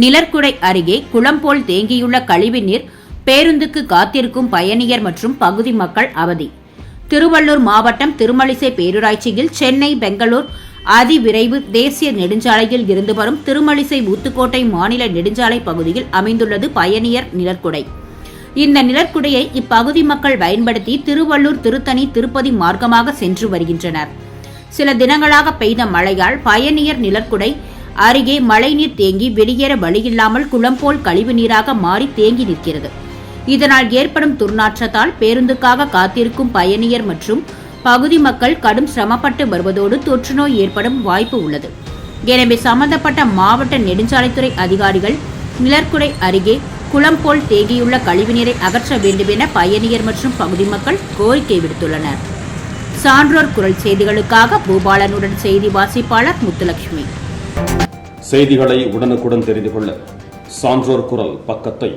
நிலர்குடை அருகே குளம் போல் தேங்கியுள்ள கழிவுநீர் பேருந்துக்கு காத்திருக்கும் பயணியர் மற்றும் பகுதி மக்கள் அவதி. திருவள்ளூர் மாவட்டம் திருமழிசை பேரூராட்சியில் சென்னை பெங்களூர் அதிவிரைவு தேசிய நெடுஞ்சாலையில் இருந்து வரும் திருமழிசை ஊத்துக்கோட்டை மாநில நெடுஞ்சாலை பகுதியில் அமைந்துள்ளது பயணியர் நிழற்குடை. இந்த நிழற்குடையை இப்பகுதி மக்கள் பயன்படுத்தி திருவள்ளூர், திருத்தணி, திருப்பதி மார்க்கமாக சென்று வருகின்றனர். சில தினங்களாக பெய்த மழையால் பயணியர் நிழற்குடை அருகே மழைநீர் தேங்கி வெளியேற வழியில்லாமல் குளம் போல் கழிவு நீராக மாறி தேங்கி நிற்கிறது. இதனால் ஏற்படும் துர்நாற்றத்தால் பேருந்துக்காக காத்திருக்கும் பயணியர் மற்றும் பகுதி மக்கள் கடும் சிரமப்பட்டு வருவதோடு தொற்றுநோய் ஏற்படும் வாய்ப்பு உள்ளது. எனவே சம்பந்தப்பட்ட மாவட்ட நெடுஞ்சாலைத்துறை அதிகாரிகள் நிழற்குடை அருகே குளம் போல் தேங்கியுள்ள கழிவுநீரை அகற்ற வேண்டும் என பயணியர் மற்றும் பகுதி மக்கள் கோரிக்கை விடுத்துள்ளனர். சான்றோர் குரல் செய்திகளுக்காக பூபாலனுடன் செய்தி வாசிப்பாளர் முத்துலட்சுமி. செய்திகளை உடனுக்குடன் தெரிந்து கொள்ள சான்றோர் குரல் பக்கத்தை